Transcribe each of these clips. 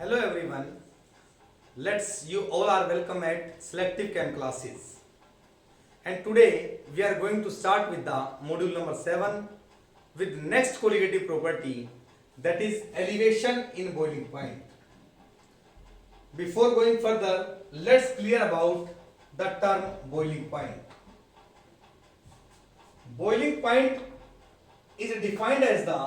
Hello everyone. You all are welcome at Selective Chem classes. And today we are going to start with the module number 7 with next colligative property, that is elevation in boiling point. Before going further, let's clear about the term boiling point. Boiling point is defined as the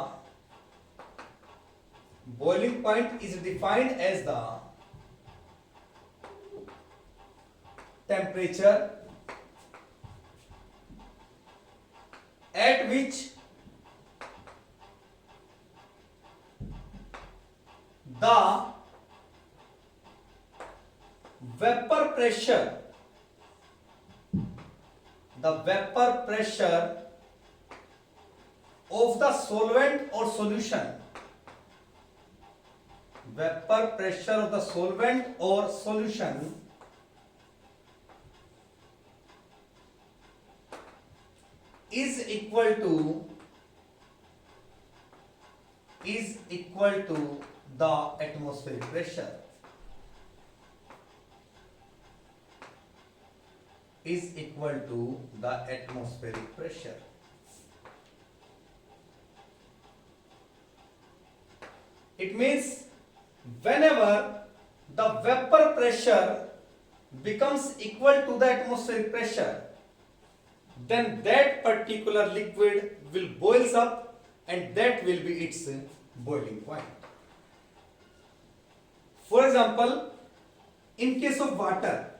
temperature at which the vapor pressure of the solvent or solution is equal to the atmospheric pressure. It means whenever the vapor pressure becomes equal to the atmospheric pressure, then that particular liquid will boils up and that will be its boiling point. For example, in case of water,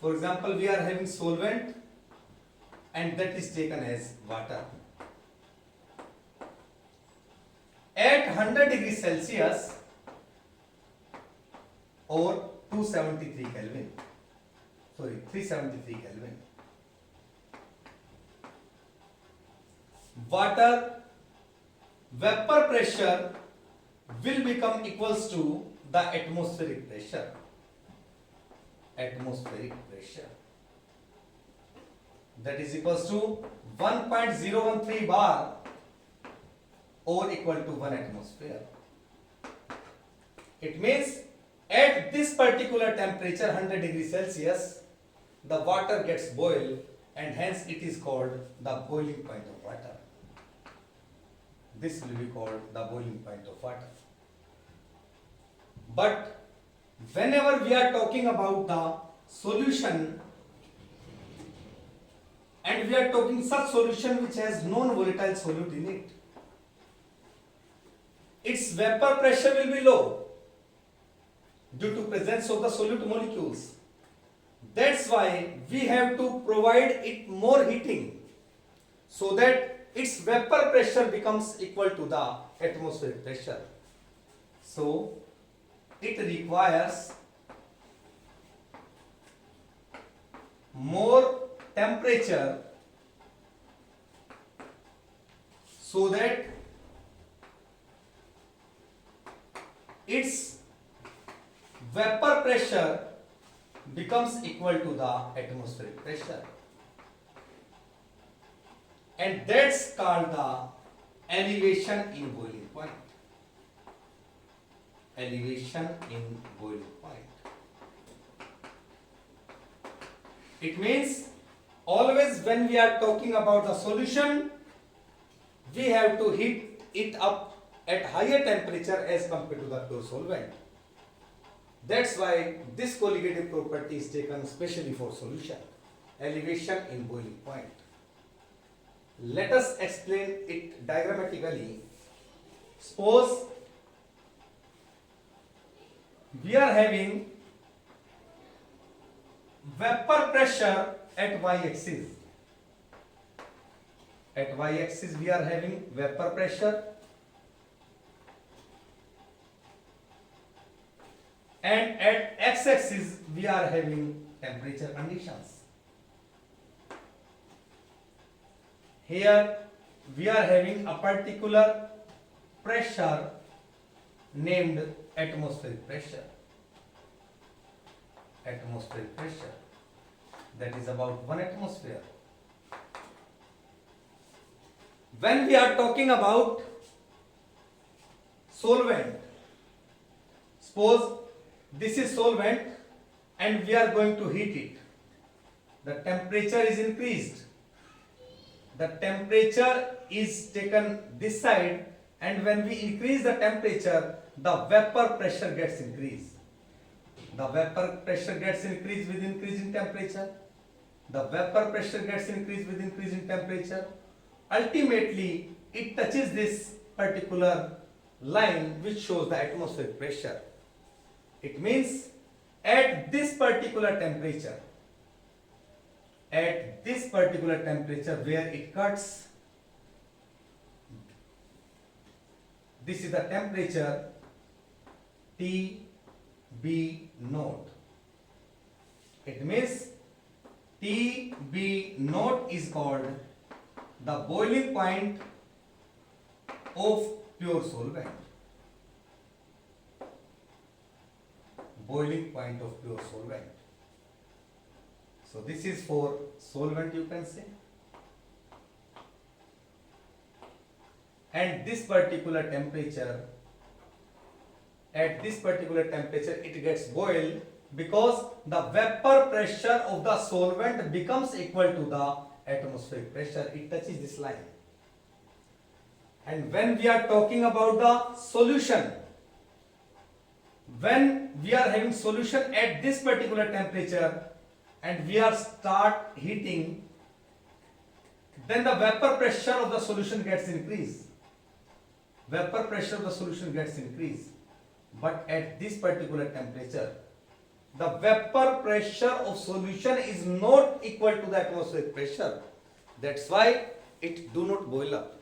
we are having solvent and that is taken as water. At 100 degrees Celsius or 373 Kelvin, water vapor pressure will become equals to the atmospheric pressure. That is equals to 1.013 bar or equal to 1 atmosphere. It means at this particular temperature 100 degrees Celsius, the water gets boiled and hence it is called the boiling point of water. This will be called the boiling point of water. But whenever we are talking about the solution and we are talking such solution which has non-volatile solute in it, its vapor pressure will be low due to presence of the solute molecules. That's why we have to provide it more heating so that its vapor pressure becomes equal to the atmospheric pressure. So it requires more temperature so that its vapor pressure becomes equal to the atmospheric pressure, and that's called the elevation in boiling point. It means always when we are talking about the solution, we have to heat it up at higher temperature as compared to the pure solvent. That's why this colligative property is taken especially for solution, elevation in boiling point. Let us explain it diagrammatically. Suppose we are having vapor pressure at y-axis. At y-axis we are having vapor pressure, and at x-axis we are having temperature conditions. Here we are having a particular pressure named atmospheric pressure. That is about 1 atmosphere. When we are talking about solvent, Suppose this is solvent and we are going to heat it. The temperature is increased. The temperature is taken this side, and when we increase the temperature, the vapor pressure gets increased. The vapor pressure gets increased with increasing temperature. The vapor pressure gets increased with increasing temperature. Ultimately, it touches this particular line which shows the atmospheric pressure. It means at this particular temperature where it cuts, this is the temperature TB naught. It means TB naught is called the boiling point of pure solvent. Boiling point of pure solvent. So this is for solvent, you can say. And this particular temperature, at this particular temperature it gets boiled because the vapor pressure of the solvent becomes equal to the atmospheric pressure. It touches this line. And when we are talking about the solution, when we are having solution at this particular temperature and we are start heating, then the vapor pressure of the solution gets increased. Vapor pressure of the solution gets increased. But at this particular temperature, the vapor pressure of solution is not equal to the atmospheric pressure. That's why it do not boil up.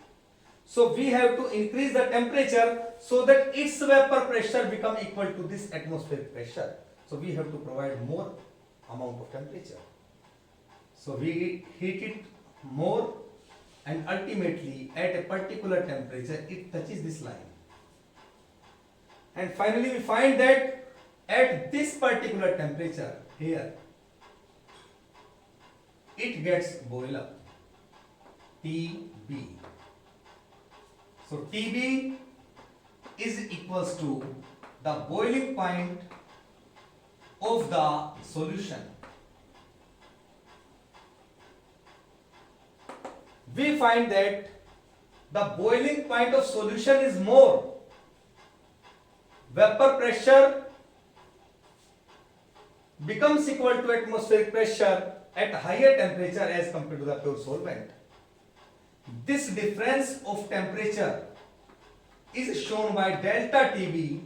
So we have to increase the temperature so that its vapor pressure become equal to this atmospheric pressure. So we have to provide more amount of temperature. So we heat it more, and ultimately at a particular temperature it touches this line. And finally we find that at this particular temperature here, it gets boiled up, TB. So TB is equals to the boiling point of the solution. We find that the boiling point of solution is more. Vapor pressure becomes equal to atmospheric pressure at higher temperature as compared to the pure solvent. This difference of temperature is shown by delta TB,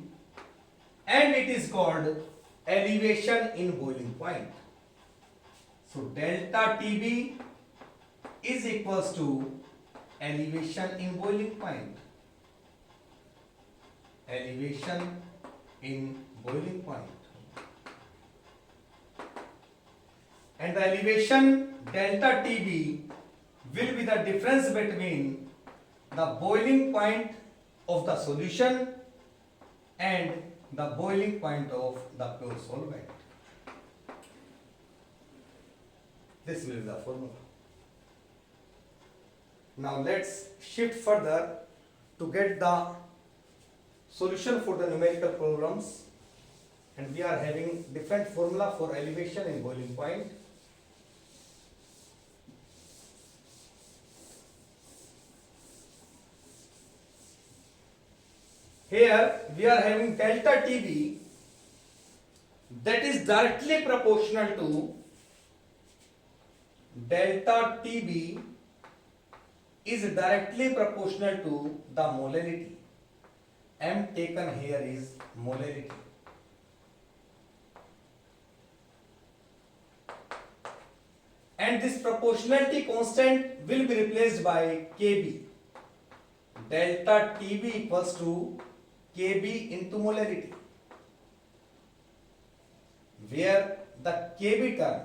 and it is called elevation in boiling point. So delta TB is equals to elevation in boiling point. Elevation in boiling point. And the elevation delta TB will be the difference between the boiling point of the solution and the boiling point of the pure solvent. This will be the formula. Now let's shift further to get the solution for the numerical problems, and we are having different formula for elevation in boiling point. Here we are having delta TB that is directly proportional to delta TB is directly proportional to the molarity. M taken here is molarity. And this proportionality constant will be replaced by Kb. Delta TB equals to Kb into molarity, where the Kb term,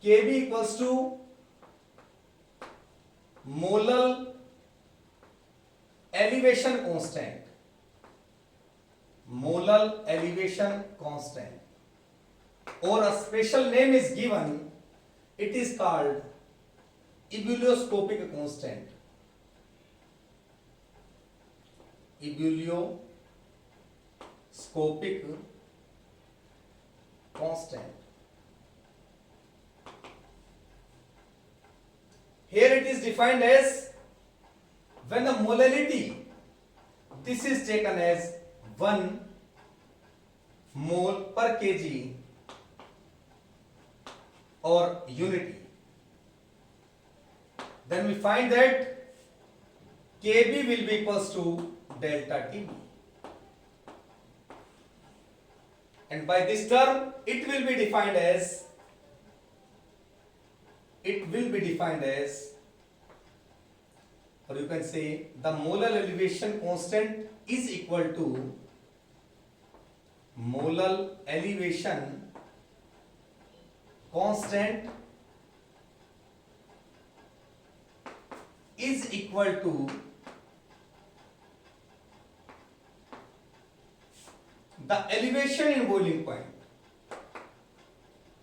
Kb equals to molar elevation constant, molar elevation constant, or a special name is given, it is called ebullioscopic constant. Ebullioscopic hygroscopic constant. Here it is defined as when the molality, this is taken as 1 mole per kg or unity. Then we find that Kb will be equals to delta Tb. And by this term, it will be defined as, or you can say the molar elevation constant is equal to molar elevation constant is equal to the elevation in boiling point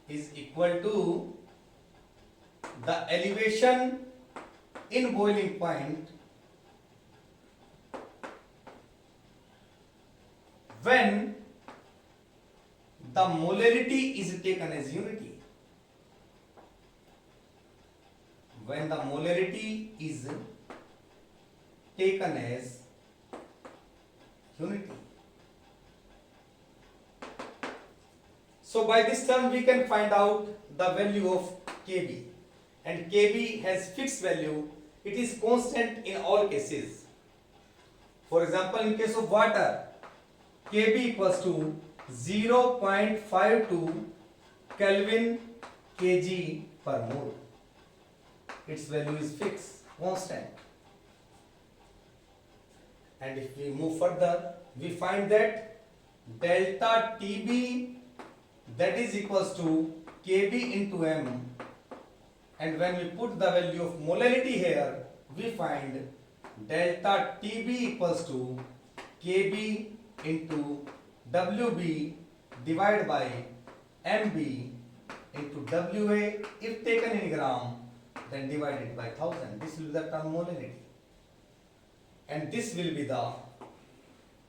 is equal to the elevation in boiling point when the molarity is taken as unity. When the molarity is taken as unity. So by this term we can find out the value of Kb, and Kb has fixed value. It is constant in all cases. For example, in case of water, Kb equals to 0.52 Kelvin kg per mole. Its value is fixed, constant. And if we move further, we find that delta Tb, that is equals to Kb into m, and when we put the value of molarity here, we find delta Tb equals to Kb into Wb divided by Mb into Wa if taken in gram, then divided by 1000. This will be the term molarity, and this will be the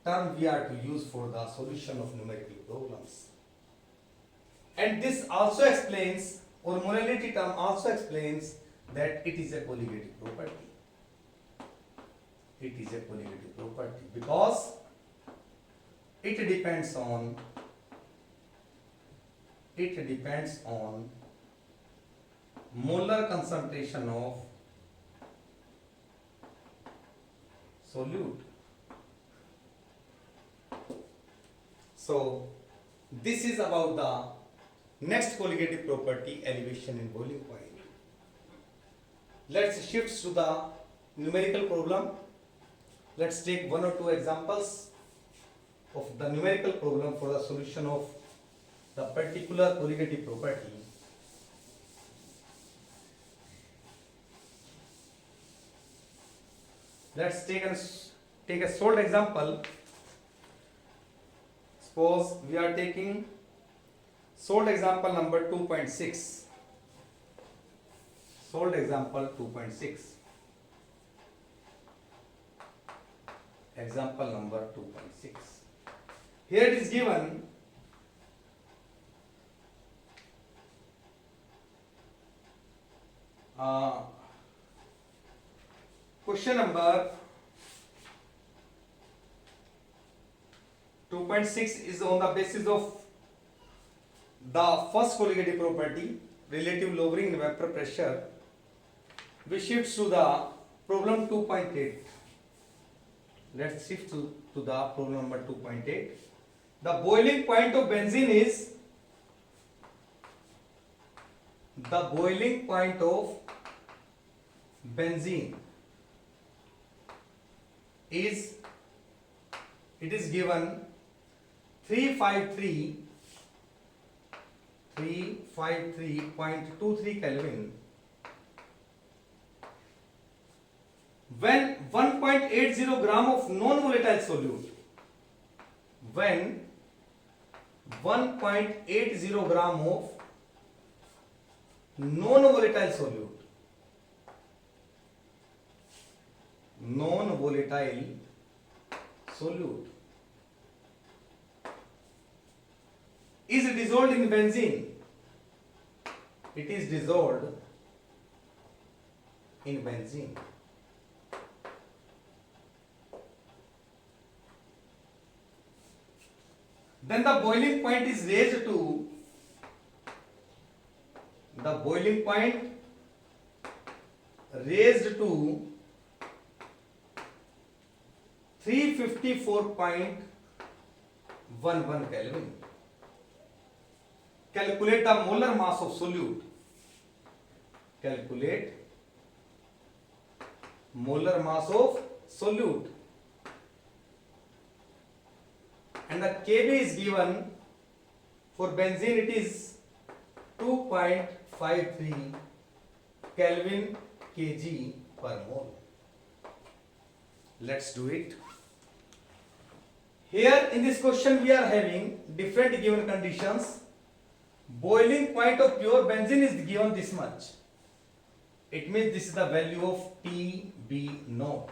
term we are to use for the solution of numerical problems. And this also explains, or molarity term also explains, that it is a colligative property. It is a colligative property because it depends on molar concentration of solute. So this is about the next colligative property, elevation in boiling point. Let's shift to the numerical problem. Let's take one or two examples of the numerical problem for the solution of the particular colligative property. Let's take a solved example. Suppose we are taking solved example number 2.6. Solved example 2.6. Example number 2.6. Here it is given question number 2.6 is on the basis of the first colligative property, relative lowering in vapor pressure. We shift to the problem 2.8. Let's shift to the problem number 2.8. The boiling point of benzene is, the boiling point of benzene is, it is given 353.23 Kelvin when 1.80 gram of non-volatile solute, when 1.80 gram of non-volatile solute is dissolved in benzene. It is dissolved in benzene. Then the boiling point is raised to 354.11 Kelvin. Calculate the molar mass of solute. Calculate molar mass of solute. And the Kb is given. For benzene it is 2.53 Kelvin kg per mole. Let's do it. Here in this question we are having different given conditions. Boiling point of pure benzene is given this much. It means this is the value of Tb naught.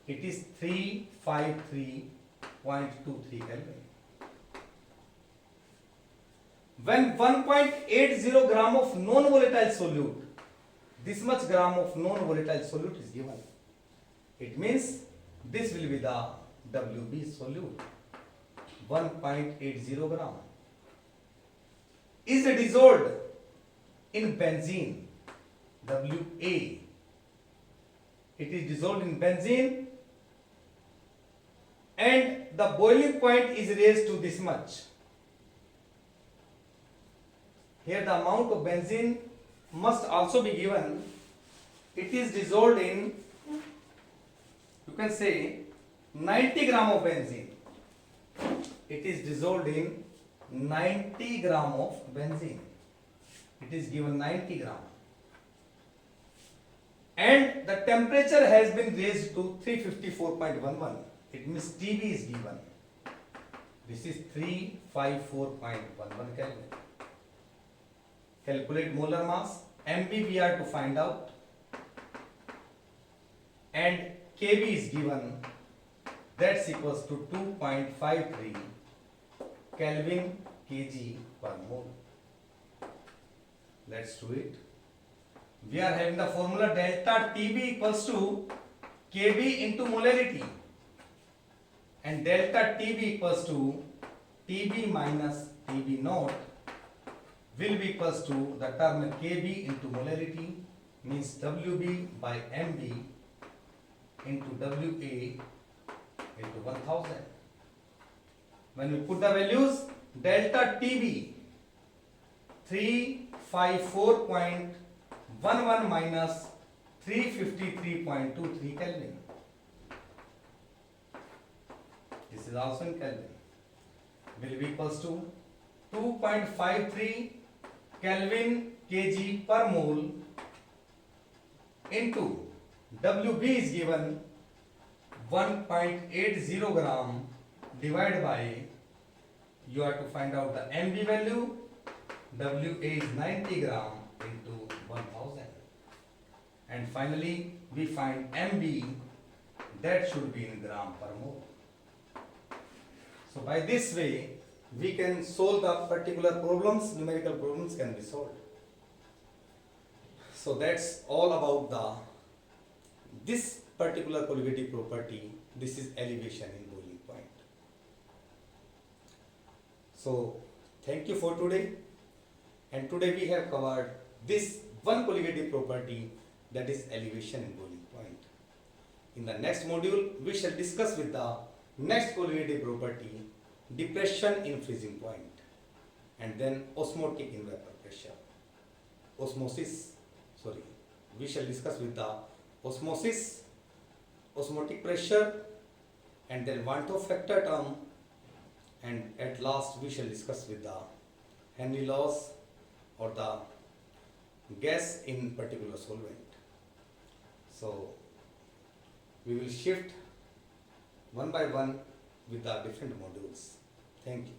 It is 353.23 Kelvin. When 1.80 gram of non-volatile solute, this much gram of non-volatile solute is given. It means this will be the Wb solute. 1.80 gram is dissolved in benzene. Wa. It is dissolved in benzene and the boiling point is raised to this much. Here the amount of benzene must also be given. It is dissolved in, you can say, 90 gram of benzene. It is dissolved in 90 gram of benzene. It is given 90 gram. And the temperature has been raised to 354.11. It means Tb is given. This is 354.11 Kelvin. Calculate molar mass. Mb we are to find out. And Kb is given. That's equals to 2.53 Kelvin kg per mole. Let's do it. We are having the formula delta Tb equals to Kb into molarity. And delta Tb equals to Tb minus Tb naught will be equals to the term Kb into molarity, means Wb by Mb into Wa into 1000. When we put the values, delta Tb 354.11 minus 353.23 Kelvin. This is also in Kelvin. Will be equals to 2.53 Kelvin kg per mole into Wb is given 1.80 gram divided by, you have to find out the Mb value. Wa is 90 gram into 1000. And finally we find Mb, that should be in gram per mole. So by this way we can solve the particular problems, numerical problems can be solved. So that's all about this particular colligative property. This is elevation in boiling point. So thank you for today. And today we have covered this one colligative property, that is elevation in boiling point. In the next module we shall discuss with the next colligative property, depression in freezing point, and then osmotic in vapor pressure. We shall discuss with the osmosis, osmotic pressure, and then Van 't Hoff factor term, and at last we shall discuss with the Henry laws or the gas in particular solvent. So we will shift one by one with the different modules. Thank you.